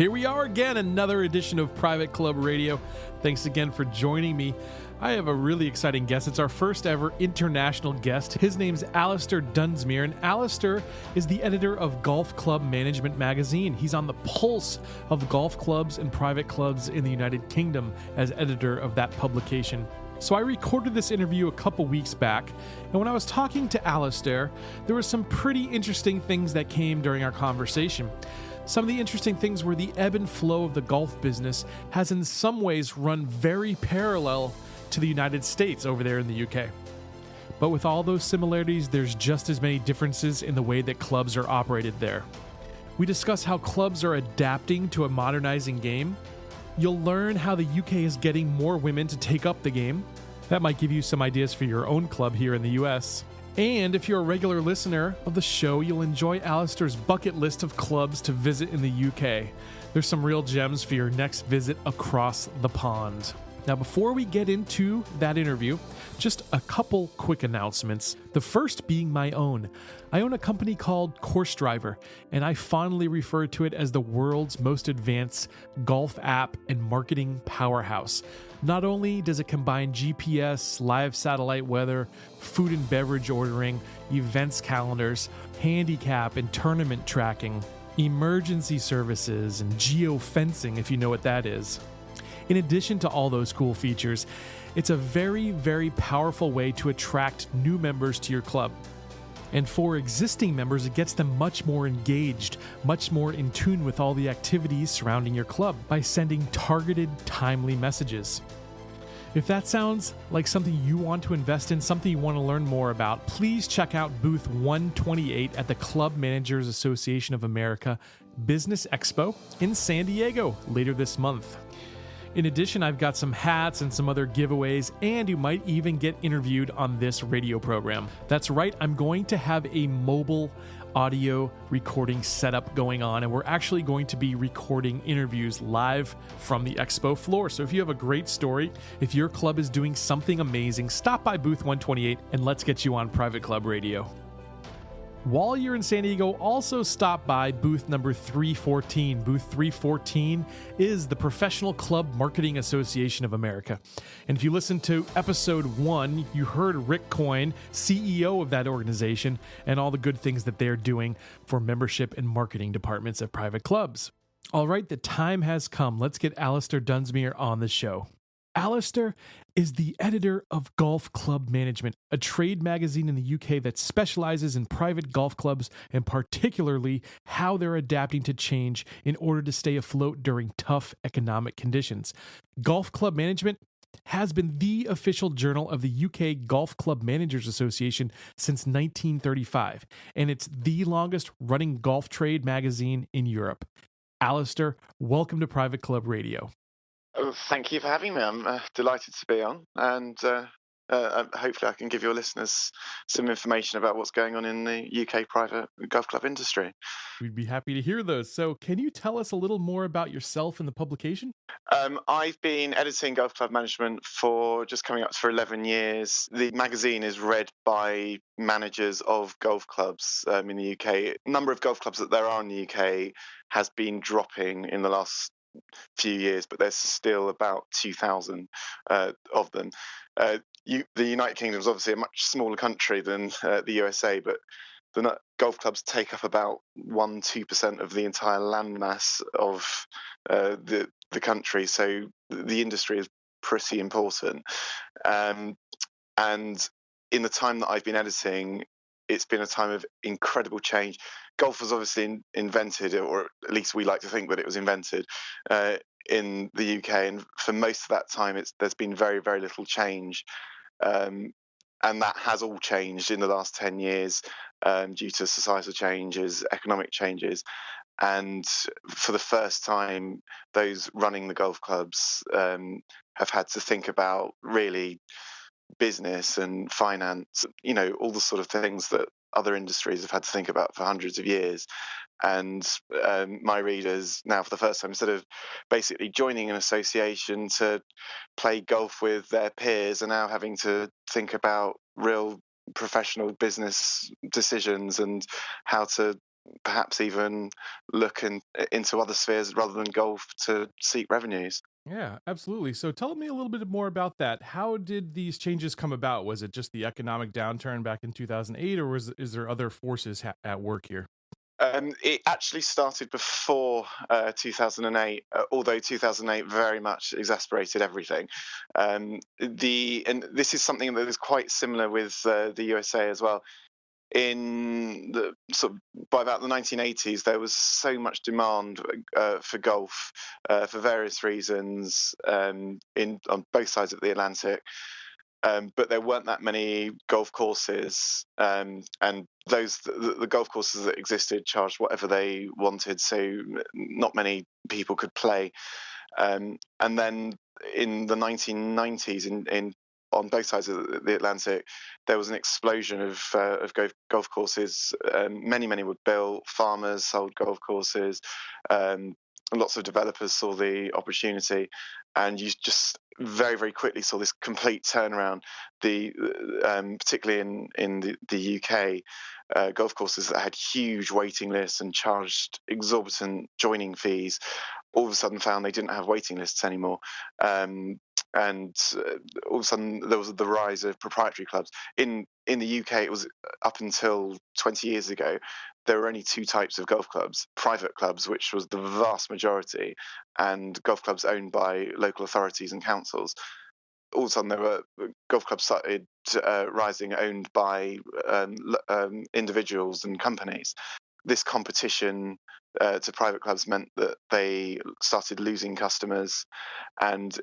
Here we are again, another edition of Private Club Radio. Thanks again for joining me. I have a really exciting guest. It's our first ever international guest. His name's Alistair Dunsmuir, and Alistair is the editor of Golf Club Management magazine. He's on the pulse of golf clubs and private clubs in the United Kingdom as editor of that publication. So I recorded this interview a couple weeks back, and when I was talking to Alistair, there were some pretty interesting things that came during our conversation. Some of the interesting things were the ebb and flow of the golf business has in some ways run very parallel to the United States over there in the UK. But with all those similarities, there's just as many differences in the way that clubs are operated there. We discuss how clubs are adapting to a modernizing game. You'll learn how the UK is getting more women to take up the game. That might give you some ideas for your own club here in the US. And if you're a regular listener of the show, you'll enjoy Alistair's bucket list of clubs to visit in the UK. There's some real gems for your next visit across the pond. Now, before we get into that interview, just a couple quick announcements. The first being my own. I own a company called Course Driver, and I fondly refer to it as the world's most advanced golf app and marketing powerhouse. Not only does it combine GPS, live satellite weather, food and beverage ordering, events calendars, handicap and tournament tracking, emergency services, and geofencing, if you know what that is. In addition to all those cool features, it's a very, very powerful way to attract new members to your club. And for existing members, it gets them much more engaged, much more in tune with all the activities surrounding your club by sending targeted, timely messages. If that sounds like something you want to invest in, something you want to learn more about, please check out booth 128 at the Club Managers Association of America Business Expo in San Diego later this month. In addition, I've got some hats and some other giveaways, and you might even get interviewed on this radio program. That's right, I'm going to have a mobile audio recording setup going on, and we're actually going to be recording interviews live from the expo floor. So if you have a great story, if your club is doing something amazing, stop by booth 128 and let's get you on Private Club Radio. While you're in San Diego, also stop by booth number 314. Booth 314 is the Professional Club Marketing Association of America. And if you listen to episode 1, you heard Rick Coyne, CEO of that organization, and all the good things that they're doing for membership and marketing departments at private clubs. All right, the time has come. Let's get Alistair Dunsmuir on the show. Alistair is the editor of Golf Club Management, a trade magazine in the UK that specializes in private golf clubs and particularly how they're adapting to change in order to stay afloat during tough economic conditions. Golf Club Management has been the official journal of the UK Golf Club Managers Association since 1935, and it's the longest running golf trade magazine in Europe. Alistair, welcome to Private Club Radio. Oh, thank you for having me. I'm delighted to be on, and hopefully I can give your listeners some information about what's going on in the UK private golf club industry. We'd be happy to hear those. So can you tell us a little more about yourself and the publication? I've been editing Golf Club Management for just coming up for 11 years. The magazine is read by managers of golf clubs in the UK. The number of golf clubs that there are in the UK has been dropping in the last few years, but there's still about 2,000 of them. The United Kingdom is obviously a much smaller country than the USA, but the golf clubs take up about 1-2% of the entire landmass of the country, so the industry is pretty important. And in the time that I've been editing, it's been a time of incredible change. Golf was obviously invented, or at least we like to think that it was invented in the UK. And for most of that time, there's been very, very little change. And that has all changed in the last 10 years due to societal changes, economic changes. And for the first time, those running the golf clubs have had to think about really business and finance, all the sort of things that other industries have had to think about for hundreds of years. And my readers now, for the first time, instead of basically joining an association to play golf with their peers, are now having to think about real professional business decisions and how to perhaps even look into other spheres rather than golf to seek revenues. Yeah, absolutely. So tell me a little bit more about that. How did these changes come about? Was it just the economic downturn back in 2008, or is there other forces at work here? It actually started before 2008, although 2008 very much exasperated everything. And this is something that is quite similar with the USA as well. In the sort of by about the 1980s, there was so much demand for golf for various reasons in on both sides of the Atlantic. But there weren't that many golf courses, and the golf courses that existed charged whatever they wanted, so not many people could play. And then in the 1990s, in on both sides of the Atlantic, there was an explosion of golf courses. Many were built. Farmers sold golf courses. Um, Lots of developers saw the opportunity, and you just very quickly saw this complete turnaround. The Particularly in the UK, golf courses that had huge waiting lists and charged exorbitant joining fees all of a sudden found they didn't have waiting lists anymore. And all of a sudden there was the rise of proprietary clubs. In the UK, it was up until 20 years ago, there were only two types of golf clubs: private clubs, which was the vast majority, and golf clubs owned by local authorities and councils. All of a sudden, there were golf clubs started rising, owned by individuals and companies. This competition to private clubs meant that they started losing customers, and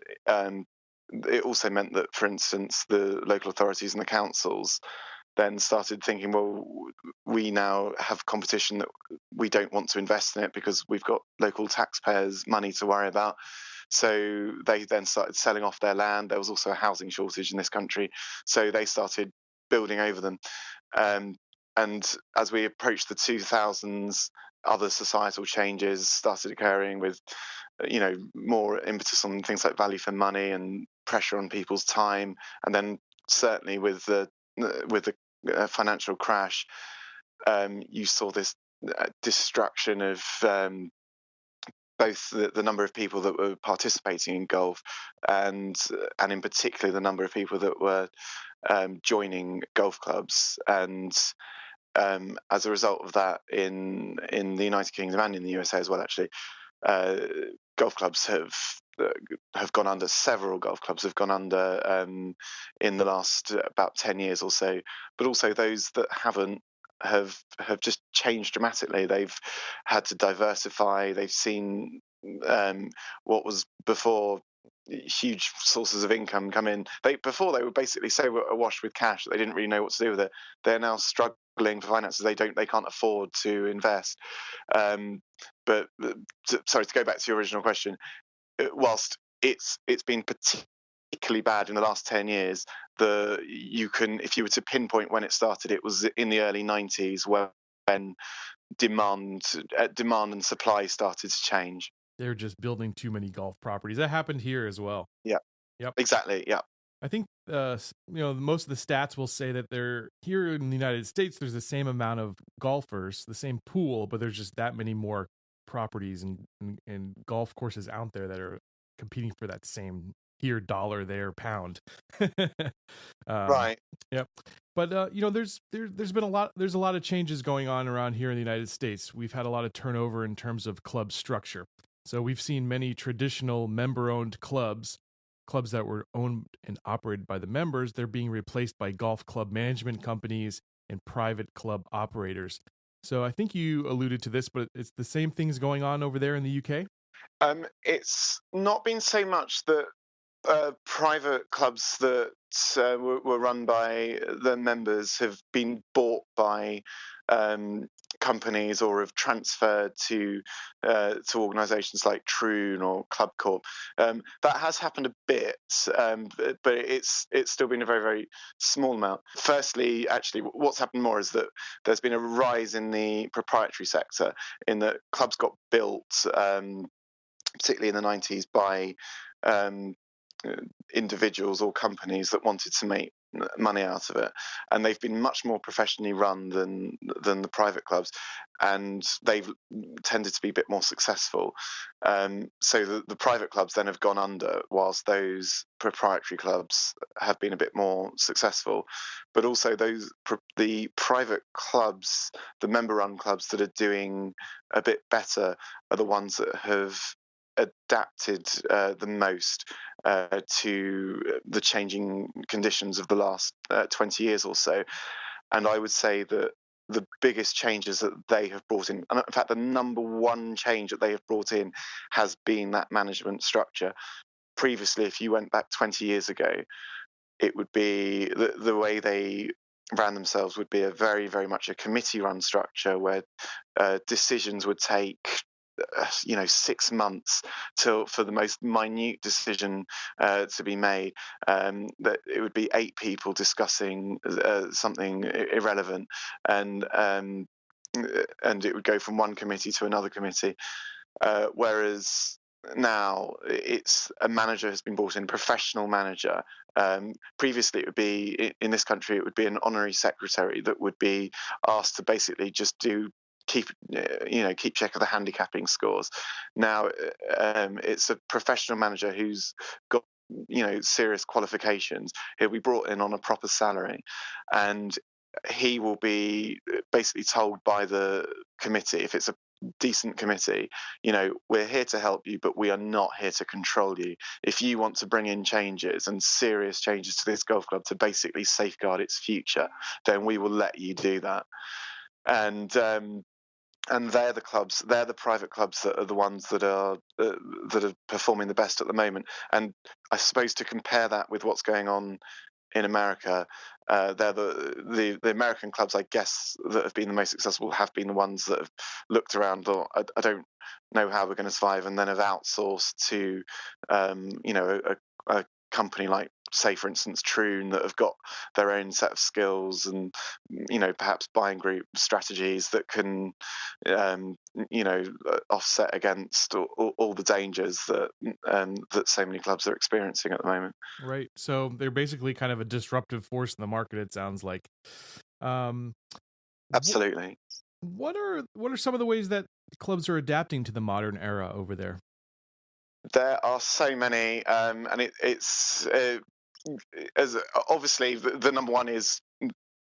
it also meant that, for instance, the local authorities and the councils then started thinking, well, we now have competition that we don't want to invest in it because we've got local taxpayers' money to worry about. So they then started selling off their land. There was also a housing shortage in this country, so they started building over them. Um, and as we approached the 2000s, other societal changes started occurring with, more impetus on things like value for money and pressure on people's time, and then certainly with the financial crash, you saw this destruction of both the number of people that were participating in golf, and in particular the number of people that were joining golf clubs. And as a result of that, in the United Kingdom and in the USA as well, actually, uh, golf clubs have gone under. Several golf clubs have gone under in the last about 10 years or so. But also those that haven't have just changed dramatically. They've had to diversify. They've seen what was before huge sources of income come in. Before they were basically so awash with cash that they didn't really know what to do with it. They're now struggling for finances. They can't afford to invest. Um, but sorry, to go back to your original question, whilst it's been particularly bad in the last 10 years, you can, if you were to pinpoint when it started, it was in the early 90s when demand and supply started to change. They're just building too many golf properties. That happened here as well. Yeah. Yep. Exactly. Yeah. I think most of the stats will say that they're here in the United States. There's the same amount of golfers, the same pool, but there's just that many more properties and golf courses out there that are competing for that same here dollar, there pound. Right. Yep. But there's been a lot of changes going on around here in the United States. We've had a lot of turnover in terms of club structure. So we've seen many traditional member-owned clubs that were owned and operated by the members, they're being replaced by golf club management companies and private club operators. So I think you alluded to this, but it's the same things going on over there in the UK? It's not been so much that private clubs that were run by the members have been bought by companies or have transferred to organisations like Troon or Club Corp. That has happened a bit, but it's still been a very small amount. Firstly, actually, what's happened more is that there's been a rise in the proprietary sector, in that clubs got built, particularly in the 90s, by individuals or companies that wanted to make money out of it, and they've been much more professionally run than the private clubs, and they've tended to be a bit more successful. So the private clubs then have gone under, whilst those proprietary clubs have been a bit more successful. But also the private clubs, the member-run clubs that are doing a bit better, are the ones that have adapted the most to the changing conditions of the last 20 years or so. And I would say that the biggest changes that they have brought in, and in fact the number one change that they have brought in, has been that management structure. Previously, if you went back 20 years ago, it would be the way they ran themselves would be a very, very much a committee run structure where decisions would take 6 months for the most minute decision to be made. That it would be 8 people discussing something irrelevant, and it would go from one committee to another committee. Whereas now it's a manager has been brought in, a professional manager. Previously, it would be in this country, it would be an honorary secretary that would be asked to basically just keep check of the handicapping scores. Now it's a professional manager who's got serious qualifications. He'll be brought in on a proper salary, and he will be basically told by the committee, if it's a decent committee, we're here to help you, but we are not here to control you. If you want to bring in changes, and serious changes, to this golf club to basically safeguard its future, then we will let you do that. And they're the private clubs that are the ones that are performing the best at the moment. And I suppose to compare that with what's going on in America, they're the American clubs, I guess, that have been the most successful have been the ones that have looked around, thought, I don't know how we're going to survive, and then have outsourced to a company like, say, for instance, Troon, that have got their own set of skills and perhaps buying group strategies that can offset against all the dangers that so many clubs are experiencing at the moment. Right. So they're basically kind of a disruptive force in the market, it sounds like. Absolutely. What are some of the ways that clubs are adapting to the modern era over there? There are so many, and it's as obviously the number one is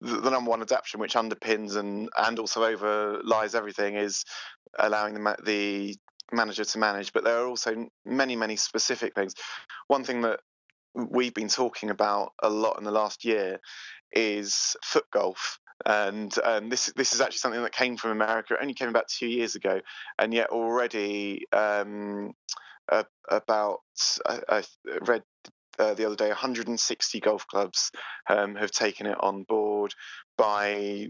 the number one adaptation, which underpins and also overlies everything, is allowing the manager to manage. But there are also many, many specific things. One thing that we've been talking about a lot in the last year is foot golf. And this is actually something that came from America. It only came about 2 years ago, and yet already about I read the other day, 160 golf clubs have taken it on board. By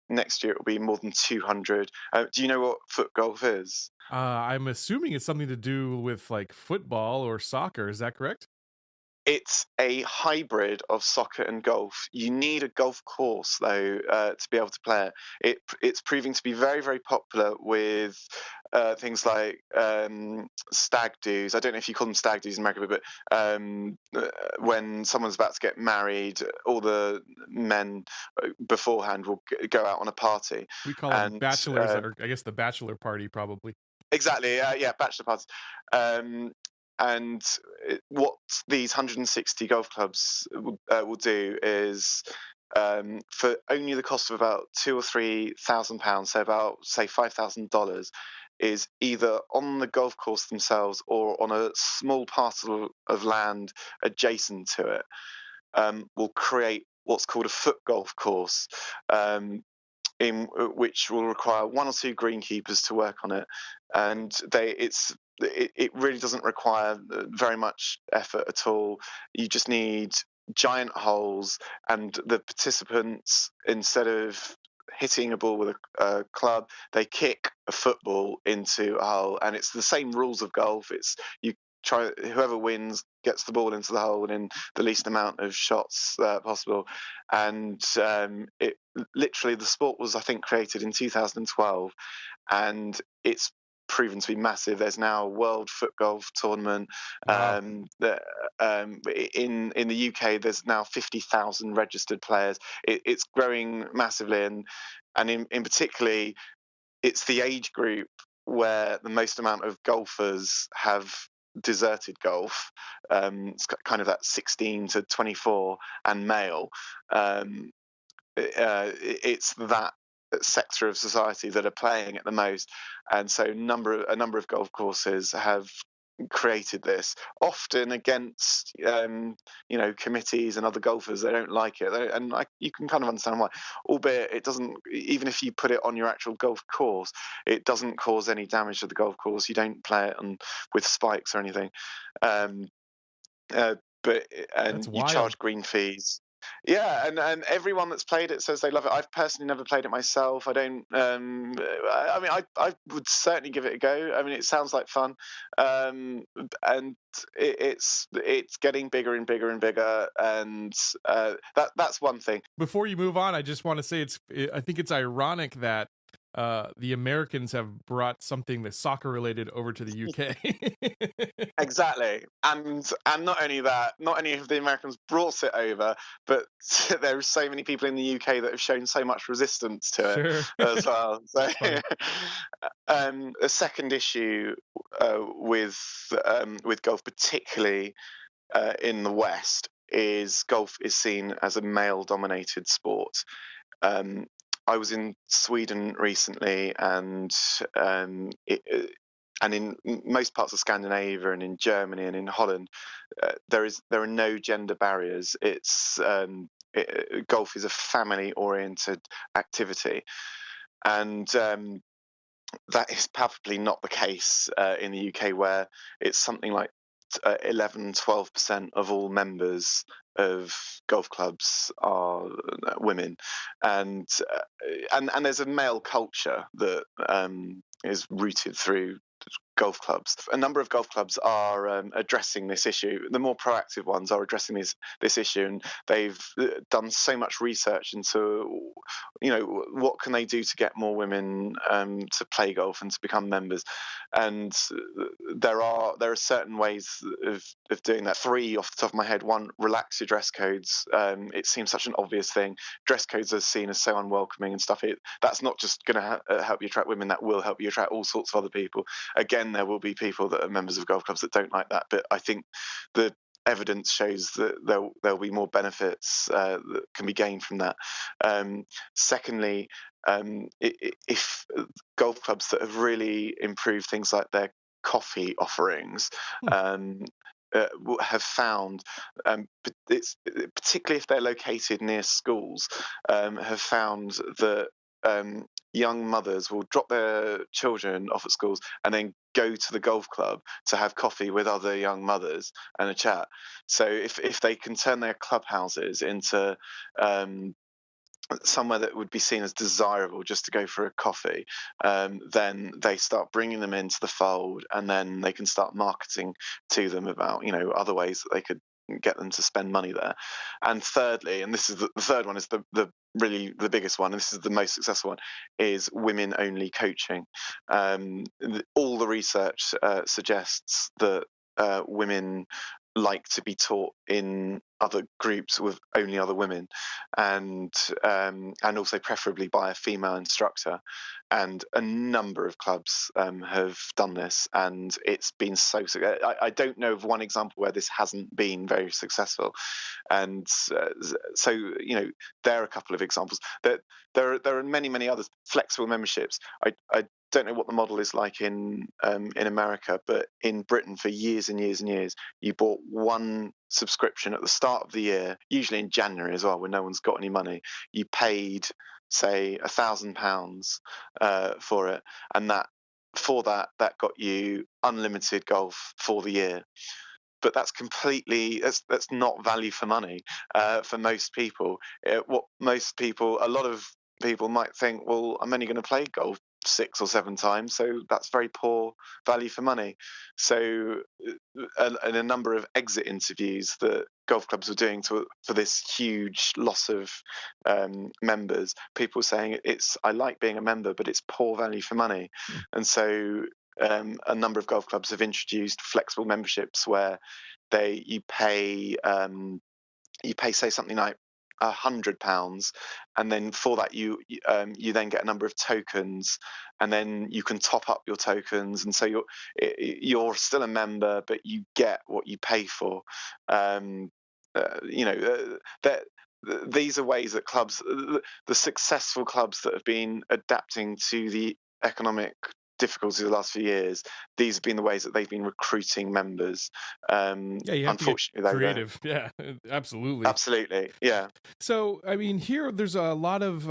next year, it will be more than 200. Do you know what foot golf is? I'm assuming it's something to do with like football or soccer. Is that correct? It's a hybrid of soccer and golf. You need a golf course, though, to be able to play it. It's proving to be very, very popular with things like stag do's. I don't know if you call them stag do's in America, but when someone's about to get married, all the men beforehand will go out on a party. We call them bachelors, or I guess the bachelor party, probably. Exactly, yeah, bachelor parties. And what these 160 golf clubs will do is, for only the cost of about £2,000 or £3,000, so about, say, $5,000, is either on the golf course themselves or on a small parcel of land adjacent to it, will create what's called a foot golf course, in which will require 1 or 2 greenkeepers to work on it, and it really doesn't require very much effort at all. You just need giant holes, and the participants, instead of hitting a ball with a club, they kick a football into a hole, and it's the same rules of golf. It's whoever wins gets the ball into the hole in the least amount of shots possible. And the sport was, I think, created in 2012, and it's proven to be massive. There's now a World Foot Golf Tournament. Wow. In the UK, there's now 50,000 registered players. It's growing massively, and in particularly, it's the age group where the most amount of golfers have deserted golf. It's kind of that 16 to 24 and male. It's that sector of society that are playing it the most, and so a number of golf courses have created this, often against committees and other golfers. They don't like it, and you can kind of understand why, albeit it doesn't. Even if you put it on your actual golf course, it doesn't cause any damage to the golf course. You don't play it with spikes or anything. um, but That's you wild. charge green fees. Yeah, and everyone that's played it says they love it. I've personally never played it myself. I don't. I mean, I would certainly give it a go. I mean, it sounds like fun, and it's getting bigger and bigger and bigger, and that's one thing. Before you move on, I just want to say I think it's ironic that the Americans have brought something that's soccer related over to the UK. Exactly, and not only that, not only have the Americans brought it over, but there are so many people in the UK that have shown so much resistance to Sure. it as well. So, Funny. a second issue with golf, particularly in the West, is golf is seen as a male-dominated sport. I was in Sweden recently, and and in most parts of Scandinavia and in Germany and in Holland, there are no gender barriers. Golf is a family-oriented activity, and that is probably not the case in the UK, where it's something like 11-12% of all members of golf clubs are women, and there's a male culture that is rooted through golf clubs. A number of golf clubs are addressing this issue. The more proactive ones are addressing this issue, and they've done so much research into, what can they do to get more women to play golf and to become members. And there are certain ways of doing that. 3 off the top of my head. One, relax your dress codes. It seems such an obvious thing. Dress codes are seen as so unwelcoming and stuff. That's not just going to help you attract women. That will help you attract all sorts of other people. Again, there will be people that are members of golf clubs that don't like that, but I think the evidence shows that there'll be more benefits that can be gained from that. Secondly, if golf clubs that have really improved things like their coffee offerings have found, particularly if they're located near schools, have found that young mothers will drop their children off at schools and then go to the golf club to have coffee with other young mothers and a chat. So if they can turn their clubhouses into somewhere that would be seen as desirable just to go for a coffee, then they start bringing them into the fold, and then they can start marketing to them about other ways that they could get them to spend money there. And thirdly, and this is the third one, is the really the biggest one, and this is the most successful one, is women only coaching. All the research suggests that women like to be taught in other groups with only other women, and also preferably by a female instructor. And a number of clubs have done this, and it's been so. I don't know of one example where this hasn't been very successful. And so there are a couple of examples. There are many others. Flexible memberships. I don't know what the model is like in America, but in Britain, for years and years and years, you bought one subscription at the start of the year, usually in January as well, when no one's got any money. You paid, say, £1,000 for it, and that got you unlimited golf for the year. But that's not value for money for most people. A lot of people might think, well, I'm only going to play golf 6 or 7 times, so that's very poor value for money. So in a number of exit interviews that golf clubs were doing for this huge loss of members, people were saying, I like being a member, but it's poor value for money. And so a number of golf clubs have introduced flexible memberships where you pay say something like £100, and then for that you then get a number of tokens, and then you can top up your tokens, and so you're still a member, but you get what you pay for. That these are ways that the successful clubs that have been adapting to the economic difficulties of the last few years, these have been the ways that they've been recruiting members. Yeah, you have to get Unfortunately, creative. Yeah, absolutely. absolutely, yeah. So, I mean, here there's a lot of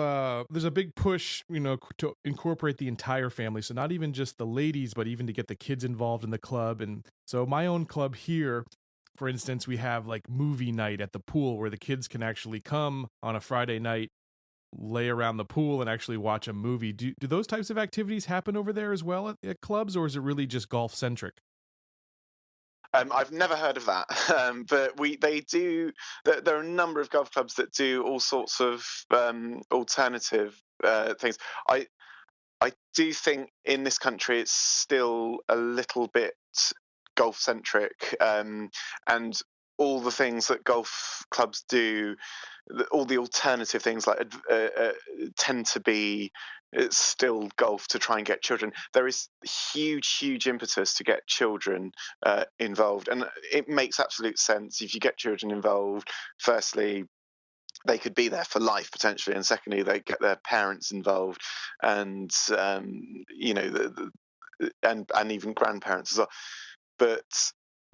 there's a big push, to incorporate the entire family. So not even just the ladies, but even to get the kids involved in the club. And so my own club here, for instance, we have like movie night at the pool where the kids can actually come on a Friday night, lay around the pool and actually watch a movie. Do those types of activities happen over there as well at clubs, or is it really just golf centric? I've never heard of that, but they do. There are a number of golf clubs that do all sorts of alternative things. I I do think in this country it's still a little bit golf centric, and all the things that golf clubs do, all the alternative things tend to be it's still golf to try and get children. There is huge impetus to get children involved, and it makes absolute sense. If you get children involved, firstly, they could be there for life potentially, and secondly, they get their parents involved, and and even grandparents as well. But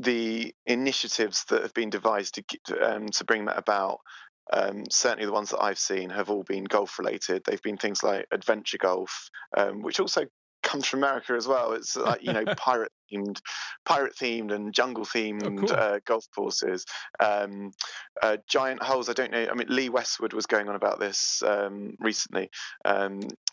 the initiatives that have been devised to bring that about, certainly the ones that I've seen, have all been golf related. They've been things like adventure golf, which also comes from America as well. It's like pirate themed and jungle Oh, themed cool. golf courses. Giant holes. I don't know. I mean, Lee Westwood was going on about this recently,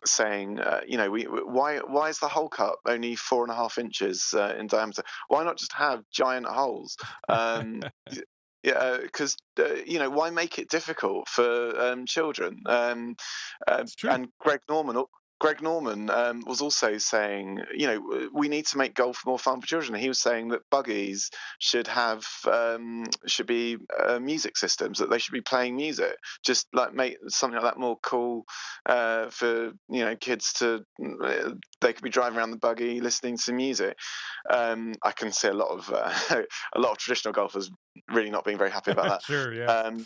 saying, why is the hole cut only 4.5 inches in diameter? Why not just have giant holes? Yeah, because why make it difficult for children? It's true. And Greg Norman was also saying, we need to make golf more fun for children. He was saying that buggies should be music systems, that they should be playing music, just like make something like that more cool for kids to. They could be driving around the buggy listening to music. I can see a lot of a lot of traditional golfers really not being very happy about Sure, yeah. that.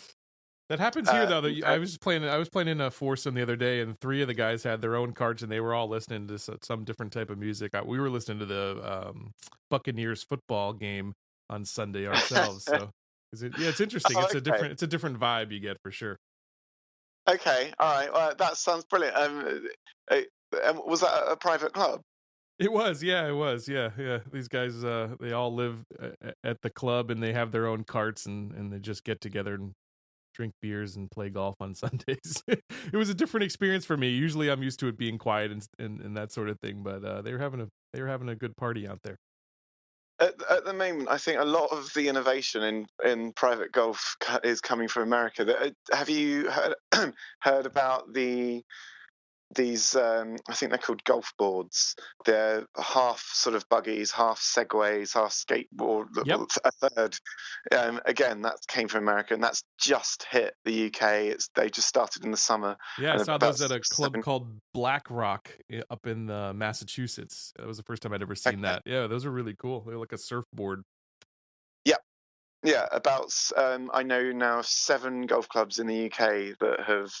That happens here though. Uh, I was playing in a foursome the other day, and three of the guys had their own carts, and they were all listening to some different type of music. We were listening to the Buccaneers football game on Sunday ourselves. So, it's interesting. Oh, It's a okay. different vibe you get for sure. Okay, all right. Well, that sounds brilliant. Uh, was that a private club? It was, yeah, it was, yeah, yeah. These guys, they all live at the club, and they have their own carts, and they just get together and drink beers and play golf on Sundays. It was a different experience for me. Usually, I'm used to it being quiet and that sort of thing, but they were having a good party out there. At the moment, I think a lot of the innovation in private golf is coming from America. Have you heard about these I think they're called golf boards. They're half sort of buggies, half segways, half skateboard, Yep. a third. Again, that came from America, and that's just hit the UK. They just started in the summer, Yeah, I and saw about those at a club seven. called Black Rock up in Massachusetts. That was the first time I'd ever seen Okay. that. Yeah, those are really cool. They're like a surfboard. Yeah, yeah. I know now 7 golf clubs in the UK that have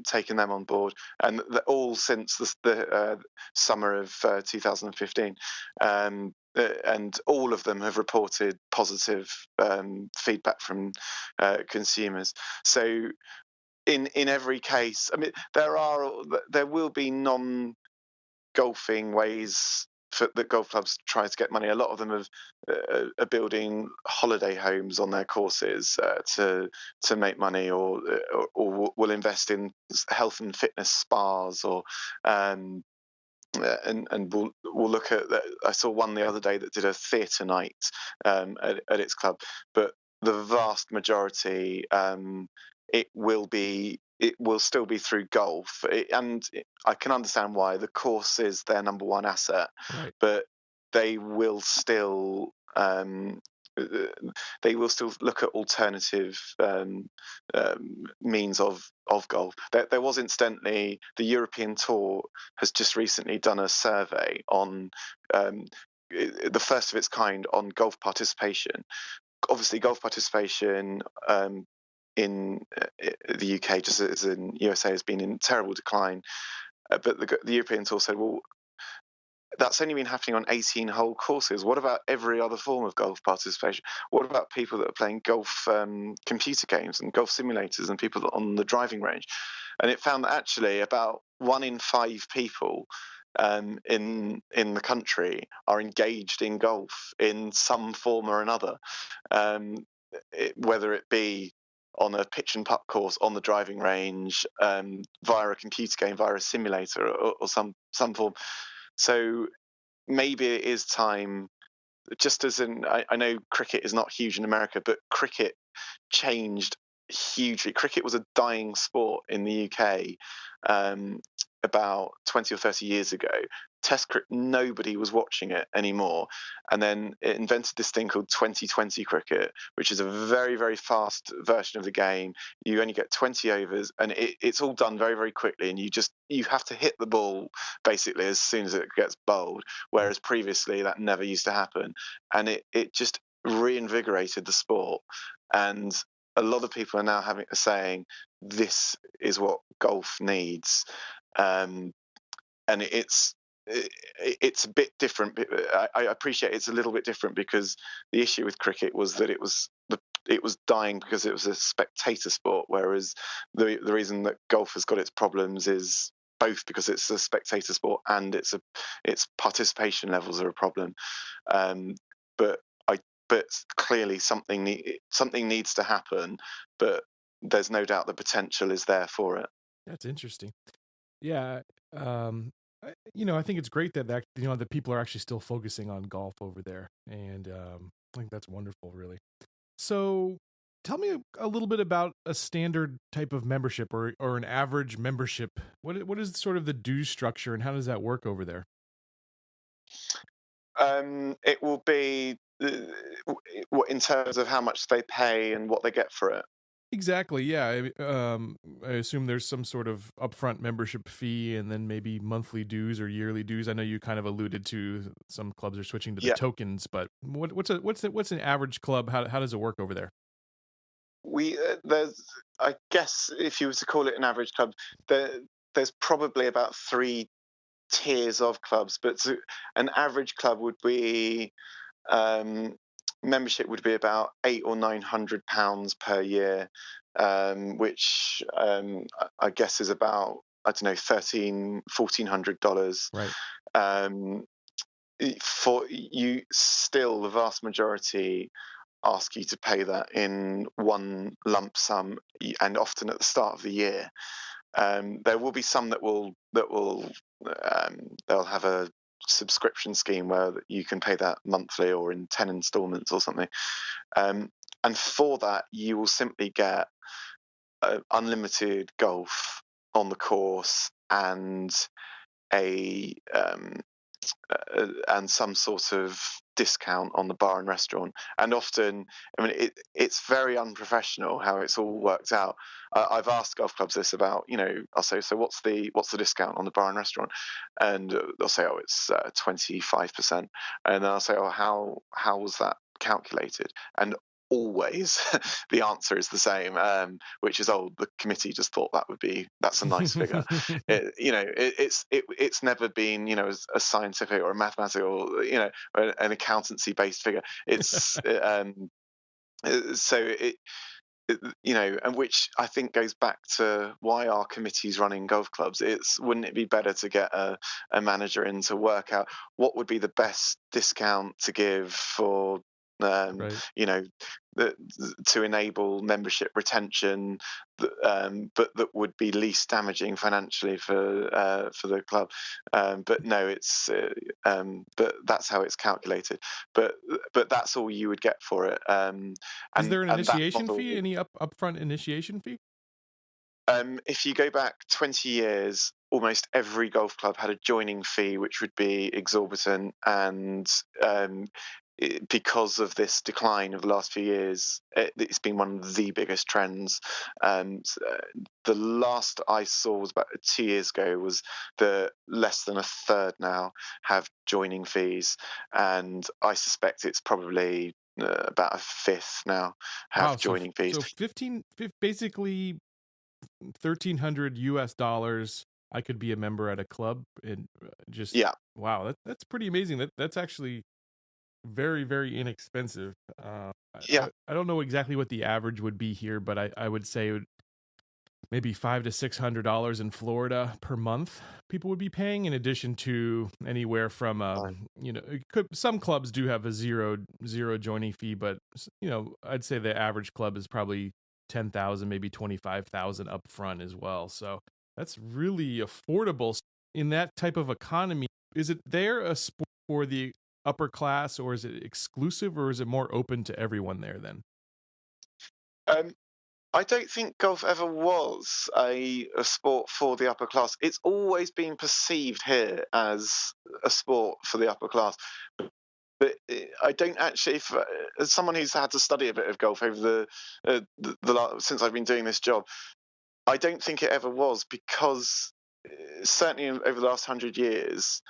taken them on board, and all since the summer of 2015. And all of them have reported positive feedback from consumers. So in every case, I mean, there will be golfing ways that golf clubs try to get money. A lot of them are building holiday homes on their courses to make money, or will invest in health and fitness spas, or and we'll look at that. I saw one the other day that did a theatre night at its club, but the vast majority, it will still be through golf, and I can understand why. The course is their number one asset, Right. but they will still look at alternative means of golf. There was incidentally, the European Tour has just recently done a survey on the first of its kind on golf participation. Obviously, golf participation in the UK, just as in USA, has been in terrible decline. But the European Tour said, well, that's only been happening on 18-hole courses. What about every other form of golf participation? What about people that are playing golf computer games and golf simulators and people on the driving range? And it found that actually about 1 in 5 people in the country are engaged in golf in some form or another, whether it be on a pitch and putt course, on the driving range, via a computer game, via a simulator, or some form. So maybe it is time, just as in, I know cricket is not huge in America, but cricket changed hugely. Cricket was a dying sport in the UK about 20 or 30 years ago. Test cricket, nobody was watching it anymore. And then it invented this thing called 2020 cricket, which is a very, very fast version of the game. You only get 20 overs, and it's all done very, very quickly. And you have to hit the ball basically as soon as it gets bowled, whereas previously that never used to happen. And it just reinvigorated the sport. And a lot of people are now saying this is what golf needs. And it's a bit different. I appreciate it's a little bit different, because the issue with cricket was that it was dying because it was a spectator sport, whereas the reason that golf has got its problems is both because it's a spectator sport and its participation levels are a problem. But clearly something needs to happen. But there's no doubt the potential is there for it. That's interesting. Yeah. I think it's great that the people are actually still focusing on golf over there, and I think that's wonderful, really. So, tell me a little bit about a standard type of membership or an average membership. What is sort of the dues structure, and how does that work over there? It will be in terms of how much they pay and what they get for it. Exactly. Yeah. I assume there's some sort of upfront membership fee, and then maybe monthly dues or yearly dues. I know you kind of alluded to some clubs are switching to the tokens, but what's an average club? How does it work over there? There's, I guess, if you were to call it an average club, there's probably about 3 tiers of clubs, but an average club would be membership would be about £800 or £900 per year, which I guess is about, I don't know, $1,400. Right. For you, still the vast majority ask you to pay that in one lump sum, and often at the start of the year. There will be some that will they'll have a subscription scheme where you can pay that monthly or in 10 installments or something. And for that, you will simply get unlimited golf on the course and and some sort of discount on the bar and restaurant. And often, I mean, it's very unprofessional how it's all worked out. I've asked golf clubs this about, I'll say, so what's the discount on the bar and restaurant? And they'll say, oh, it's 25%. And then I'll say, oh, how was that calculated? And always the answer is the same, which is, oh, the committee just thought that's a nice figure. It's never been a scientific or a mathematical an accountancy based figure. It's so and which I think goes back to why our committees running golf clubs. Wouldn't it be better to get a manager in to work out what would be the best discount to give for Right. To enable membership retention, but that would be least damaging financially for the club. But no, it's but that's how it's calculated. But that's all you would get for it. Is there an initiation fee? Any upfront initiation fee? If you go back 20 years, almost every golf club had a joining fee, which would be exorbitant, and because of this decline of the last few years, it's been one of the biggest trends. The last I saw was about 2 years ago, was the less than a third now have joining fees, and I suspect it's probably about a fifth now have Wow, joining fees. so basically $1,300 I could be a member at a club, and just Yeah. wow, that's pretty amazing. That's actually very, very inexpensive. Yeah. I don't know exactly what the average would be here, but I would say maybe $500 to $600 in Florida per month people would be paying, in addition to anywhere from some clubs do have a zero joining fee, but I'd say the average club is probably 10,000, maybe 25,000 up front as well. So that's really affordable in that type of economy. Is it there a sport for the upper class, or is it exclusive, or is it more open to everyone there then? I don't think golf ever was a sport for the upper class. It's always been perceived here as a sport for the upper class. But I don't actually, as someone who's had to study a bit of golf over since I've been doing this job, I don't think it ever was, because certainly over the last 100 years,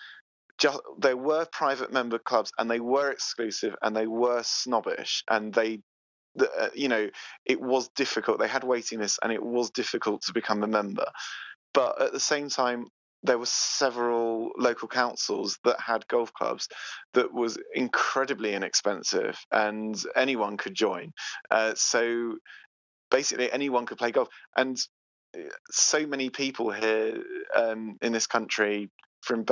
there were private member clubs, and they were exclusive, and they were snobbish, and it was difficult. They had waiting lists, and it was difficult to become a member. But at the same time, there were several local councils that had golf clubs that was incredibly inexpensive, and anyone could join. So basically, anyone could play golf, and so many people here in this country from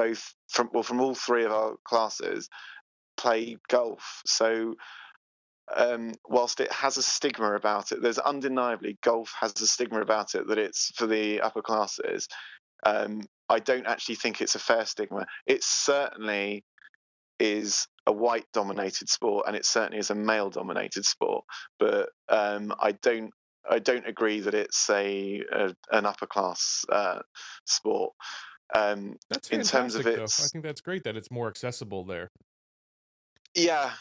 all three of our classes play golf. So whilst it has a stigma about it, there's undeniably golf has a stigma about it that it's for the upper classes. I don't actually think it's a fair stigma. It certainly is a white-dominated sport, and it certainly is a male-dominated sport. But I don't agree that it's an upper-class sport. That's In terms of fantastic, though. I think that's great that it's more accessible there. Yeah,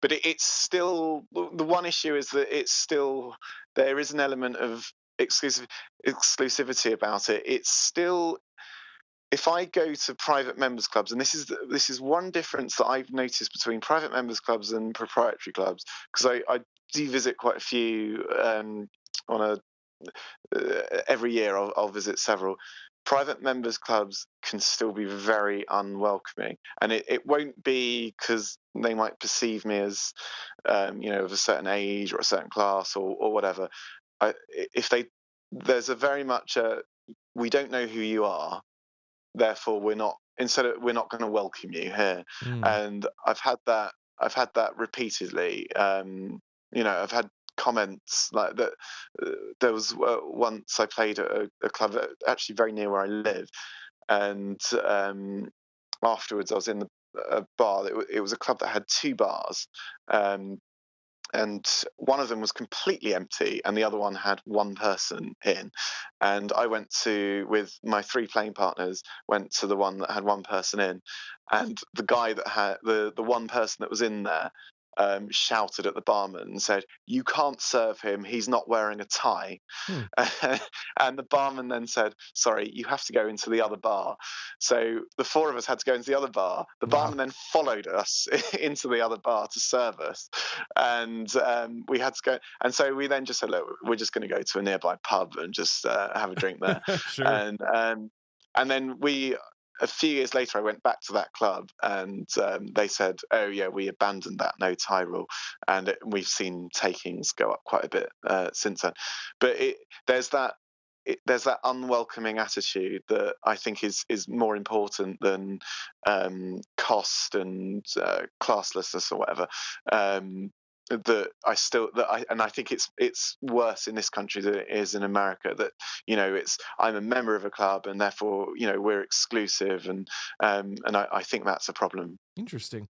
but it's still, the one issue is that there is an element of exclusivity about it. It's still, if I go to private members clubs, and this is one difference that I've noticed between private members clubs and proprietary clubs, because I do visit quite a few every year. I'll visit several. Private members clubs can still be very unwelcoming, and it won't be because they might perceive me as of a certain age or a certain class or whatever. There's a very much we don't know who you are, therefore we're not going to welcome you here. And I've had that repeatedly. I've had comments like that. There was once I played at a club actually very near where I live, and afterwards I was in a bar. It was a club that had two bars, and one of them was completely empty, and the other one had one person in. And I went with my three playing partners, went to the one that had one person in, and the guy that had the one person that was in there shouted at the barman and said, "You can't serve him, he's not wearing a tie." And the barman then said, "Sorry, you have to go into the other bar." So the four of us had to go into the other bar. The barman then followed us into the other bar to serve us, and we had to go. And so we then just said, "Look, we're just going to go to a nearby pub and just have a drink there." Sure. And then a few years later, I went back to that club, and they said, "Oh yeah, we abandoned that no tie rule," and we've seen takings go up quite a bit since then. But there's that unwelcoming attitude that I think is more important than cost and classlessness or whatever. I think it's worse in this country than it is in America. That I'm a member of a club, and therefore we're exclusive, and I think that's a problem. Interesting.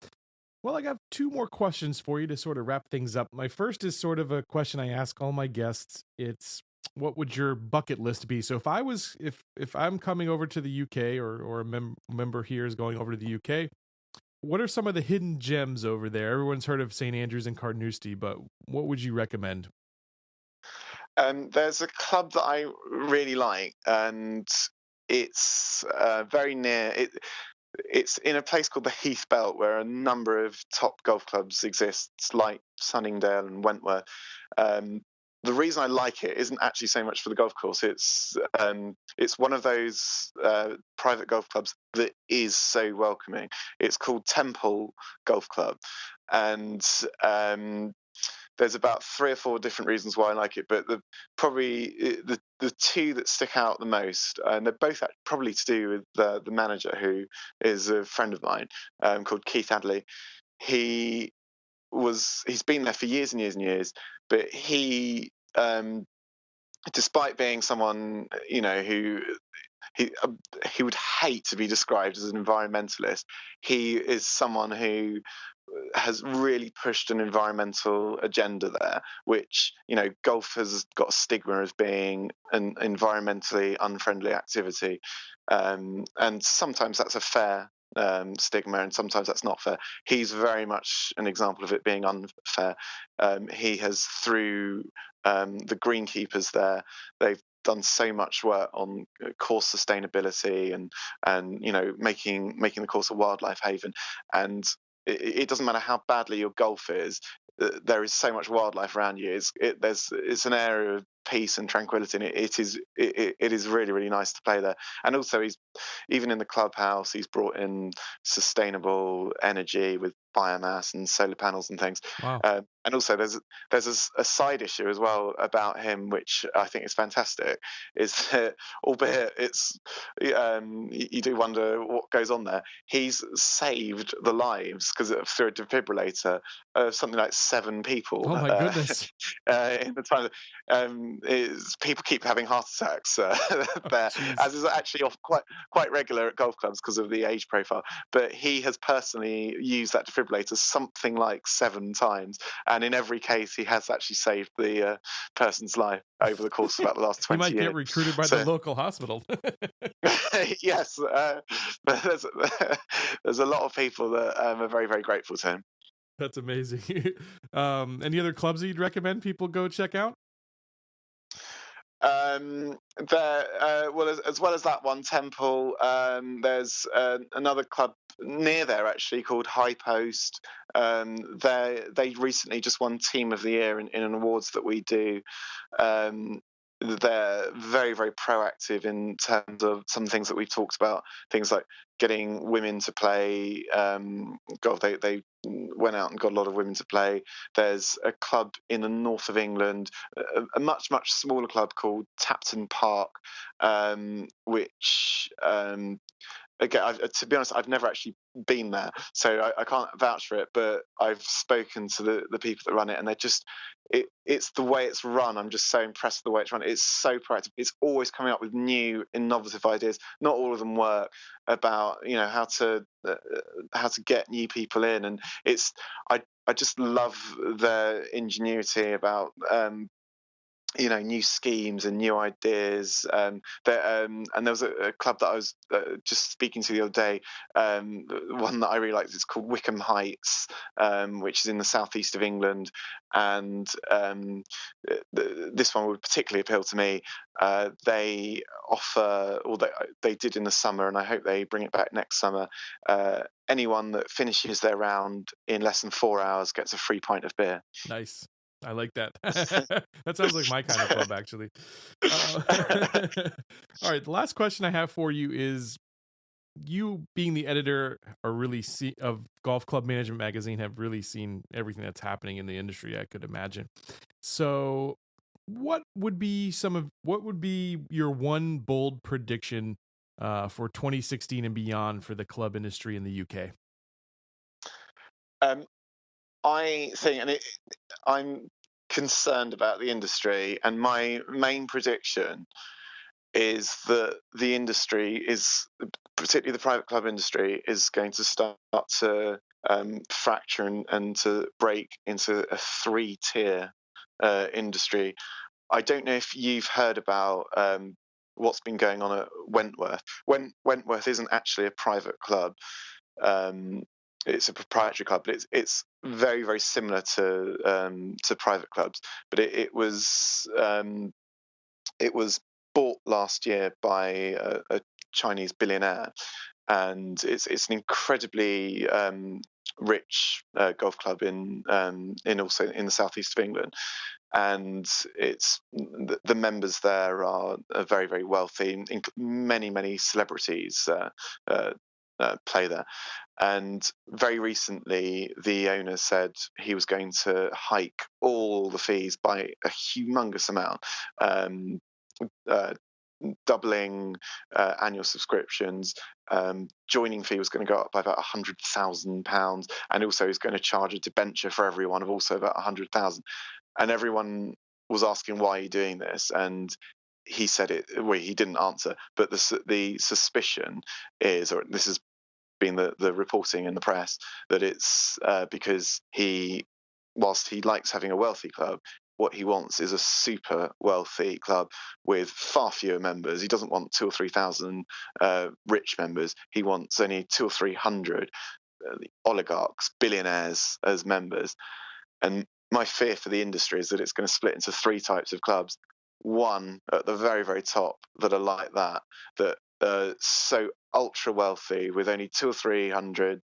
Well, I got two more questions for you to sort of wrap things up. My first is sort of a question I ask all my guests. It's what would your bucket list be? So if I'm coming over to the UK, or a member here is going over to the UK, what are some of the hidden gems over there? Everyone's heard of St Andrews and Carnoustie, but what would you recommend? There's a club that I really like, and it's very near. It's in a place called the Heath Belt, where a number of top golf clubs exist, like Sunningdale and Wentworth. Um, the reason I like it isn't actually so much for the golf course. It's one of those private golf clubs that is so welcoming. It's called Temple Golf Club, and there's about 3 or 4 different reasons why I like it, but the two that stick out the most, and they're both probably to do with the manager, who is a friend of mine, called Keith Adley. He's been there for years and years and years, but despite being someone, he he would hate to be described as an environmentalist, he is someone who has really pushed an environmental agenda there, which, golf has got a stigma as being an environmentally unfriendly activity, and sometimes that's a fair stigma, and sometimes that's not fair. He's very much an example of it being unfair. He has, through the greenkeepers there, they've done so much work on course sustainability, and making the course a wildlife haven. And it doesn't matter how badly your golf is, there is so much wildlife around you. It's an area of peace and tranquility, and it is really, really nice to play there. And also, even in the clubhouse, he's brought in sustainable energy with biomass and solar panels and things. Wow. And also, there's a side issue as well about him, which I think is fantastic. Is that, albeit you do wonder what goes on there. He's saved the lives, because through a defibrillator, of something like 7 people. Oh my goodness. In the time, people keep having heart attacks there, as is actually quite regular at golf clubs because of the age profile. But he has personally used that defibrillator something like 7 times, and in every case, he has actually saved the person's life over the course of about the last 20 He years. might get recruited by the local hospital. Yes, but there's a lot of people that are very, very grateful to him. That's amazing. Any other clubs that you'd recommend people go check out? Well, as well as that one, Temple, there's another club near there actually called High Post. They recently just won Team of the Year in an awards that we do. They're very, very proactive in terms of some things that we've talked about, things like getting women to play golf. They went out and got a lot of women to play. There's a club in the north of England, a much, much smaller club called Tapton Park, which again, to be honest, I've never actually been there, so I can't vouch for it, but I've spoken to the people that run it, and they're just, it's the way it's run. I'm just so impressed with the way it's run. It's so proactive. It's always coming up with new, innovative ideas. Not all of them work, about how to get new people in, and I just love their ingenuity about new schemes and new ideas. And there was a club that I was just speaking to the other day. One that I really liked is called Wickham Heights, which is in the southeast of England, and this one would particularly appeal to me. They offer, or they did in the summer, and I hope they bring it back next summer. Anyone that finishes their round in less than 4 hours gets a free pint of beer. Nice. I like that. That sounds like my kind of club, actually. All right. The last question I have for you is, you being the editor of Golf Club Management Magazine, have really seen everything that's happening in the industry, I could imagine. So what would be your one bold prediction for 2016 and beyond for the club industry in the UK? I think, and I'm concerned about the industry, and my main prediction is that the industry is, particularly the private club industry, is going to start to fracture and to break into a 3-tier industry. I don't know if you've heard about what's been going on at Wentworth. Wentworth isn't actually a private club. Um, it's a proprietary club, but it's very, very similar to private clubs. But it was bought last year by a Chinese billionaire, and it's an incredibly rich golf club in also in the southeast of England, and it's the members there are very, very wealthy. Many celebrities play there, and very recently the owner said he was going to hike all the fees by a humongous amount. Uh, Doubling annual subscriptions. Joining fee was going to go up by about £100,000, and also he's going to charge a debenture for everyone of also about £100,000. And everyone was asking, why are you doing this? And he said he didn't answer, but the suspicion is, or this has been the reporting in the press, that it's because whilst he likes having a wealthy club, what he wants is a super wealthy club with far fewer members. He doesn't want 2,000 or 3,000 rich members. He wants only 200 or 300 oligarchs, billionaires as members. And my fear for the industry is that it's going to split into three types of clubs. One at the very, very top that are like that are so ultra wealthy with only 200 or 300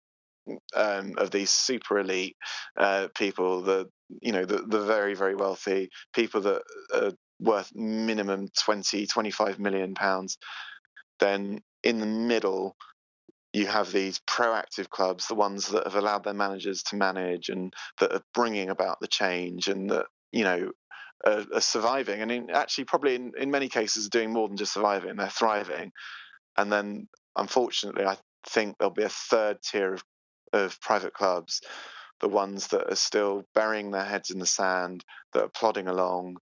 of these super elite people, the very, very wealthy people that are worth minimum 20-25 million pounds. Then in the middle, you have these proactive clubs, the ones that have allowed their managers to manage and that are bringing about the change, and that are surviving, and actually probably in many cases are doing more than just surviving, they're thriving. And then unfortunately I think there'll be a third tier of private clubs, the ones that are still burying their heads in the sand, that are plodding along,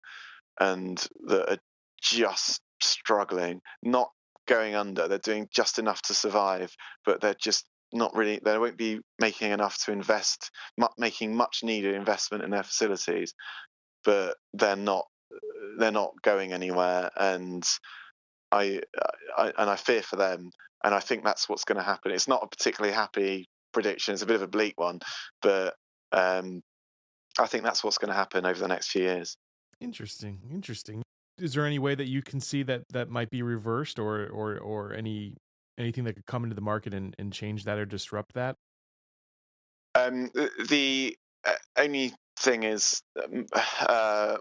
and that are just struggling, not going under. They're doing just enough to survive, but they're just not really. They won't be making enough to invest, making much needed investment in their facilities, but they're not going anywhere. And I fear for them, and I think that's what's going to happen. It's not a particularly happy prediction. It's a bit of a bleak one, but I think that's what's going to happen over the next few years. Interesting. Is there any way that you can see that might be reversed, or anything that could come into the market and change that or disrupt that? The only thing is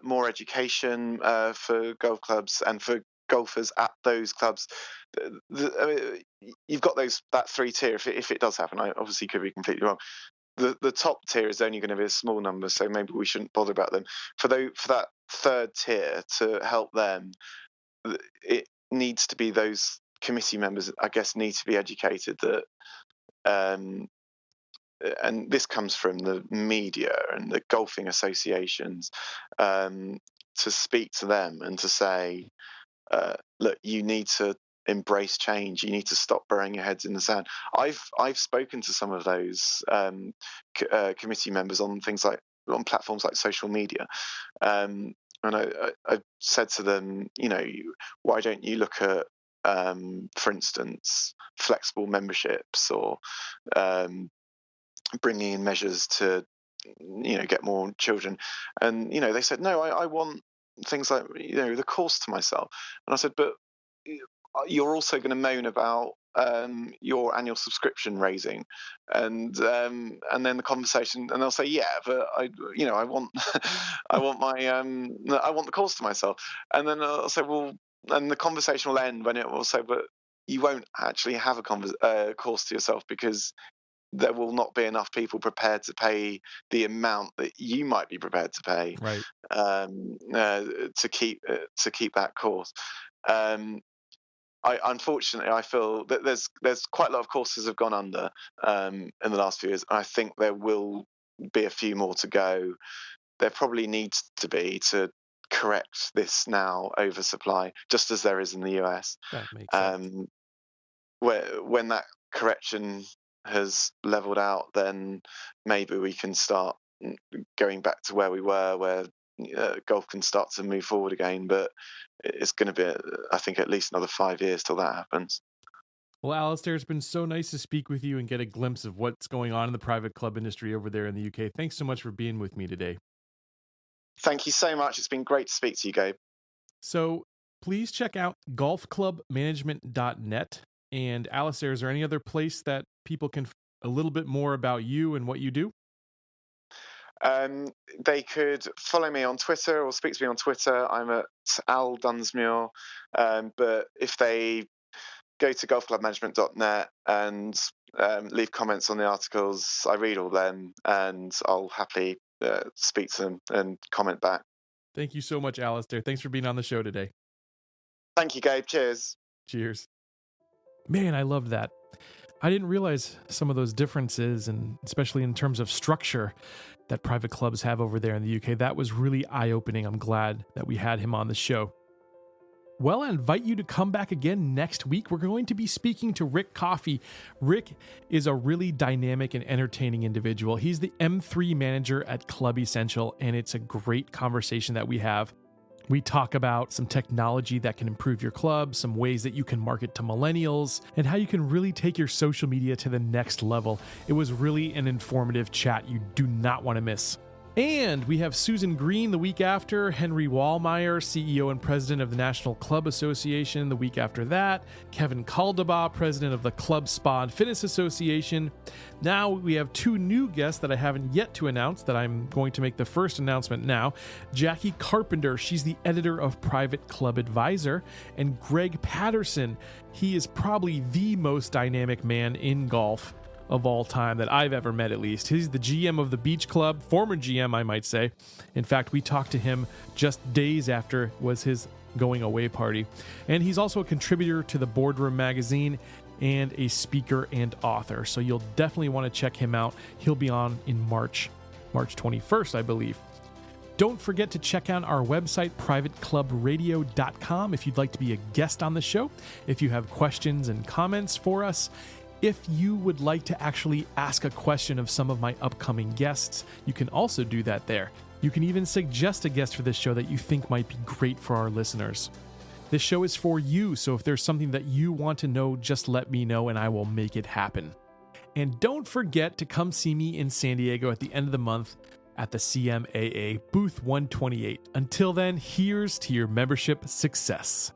more education for golf clubs and for golfers at those clubs. You've got that three tier. If it does happen, I obviously could be completely wrong. The top tier is only going to be a small number, so maybe we shouldn't bother about them. For that third tier, to help them, it needs to be those committee members, I guess, need to be educated that. And this comes from the media and the golfing associations, to speak to them and to say, look, you need to embrace change. You need to stop burying your heads in the sand. I've spoken to some of those committee members on platforms like social media, and I said to them, why don't you look at, for instance, flexible memberships, or bringing in measures to get more children. And they said, no, I want things like the course to myself. And I said, but you're also going to moan about your annual subscription raising, and then the conversation, and they'll say, yeah, but I want I want the course to myself. And then I'll say, well, and the conversation will end when it will say, but you won't actually have a course to yourself, because there will not be enough people prepared to pay the amount that you might be prepared to pay, Right. to keep that course. Unfortunately, I feel that there's quite a lot of courses have gone under in the last few years. I think there will be a few more to go. There probably needs to be, to correct this now oversupply, just as there is in the US. That makes sense. When that correction has leveled out, then maybe we can start going back to where we were, where golf can start to move forward again. But it's going to be, I think, at least another 5 years till that happens. Well, Alistair, it's been so nice to speak with you and get a glimpse of what's going on in the private club industry over there in the UK. Thanks so much for being with me today. Thank you so much. It's been great to speak to you, Gabe. So please check out golfclubmanagement.net. And Alistair, is there any other place that people can a little bit more about you and what you do? They could follow me on Twitter or speak to me on Twitter. I'm at Al Dunsmuir. But if they go to golfclubmanagement.net and leave comments on the articles, I read all them and I'll happily speak to them and comment back. Thank you so much, Alistair. Thanks for being on the show today. Thank you, Gabe. Cheers. Cheers. Man, I loved that. I didn't realize some of those differences, and especially in terms of structure that private clubs have over there in the UK. That was really eye-opening. I'm glad that we had him on the show. Well, I invite you to come back again next week. We're going to be speaking to Rick Coffey. Rick is a really dynamic and entertaining individual. He's the M3 manager at Club Essential, and it's a great conversation that we have. We talk about some technology that can improve your club, some ways that you can market to millennials, and how you can really take your social media to the next level. It was really an informative chat you do not want to miss. And we have Susan Green the week after, Henry Wallmeyer, CEO and president of the National Club Association the week after that, Kevin Caldabaugh, president of the Club Spa and Fitness Association. Now we have two new guests that I haven't yet to announce that I'm going to make the first announcement now. Jackie Carpenter, she's the editor of Private Club Advisor, and Greg Patterson, he is probably the most dynamic man in golf of all time that I've ever met, at least. He's the GM of the Beach Club, former GM, I might say. In fact, we talked to him just days after was his going away party. And he's also a contributor to the Boardroom magazine and a speaker and author. So you'll definitely want to check him out. He'll be on in March 21st, I believe. Don't forget to check out our website, privateclubradio.com, if you'd like to be a guest on the show, if you have questions and comments for us. If you would like to actually ask a question of some of my upcoming guests, you can also do that there. You can even suggest a guest for this show that you think might be great for our listeners. This show is for you, so if there's something that you want to know, just let me know and I will make it happen. And don't forget to come see me in San Diego at the end of the month at the CMAA, booth 128. Until then, here's to your membership success.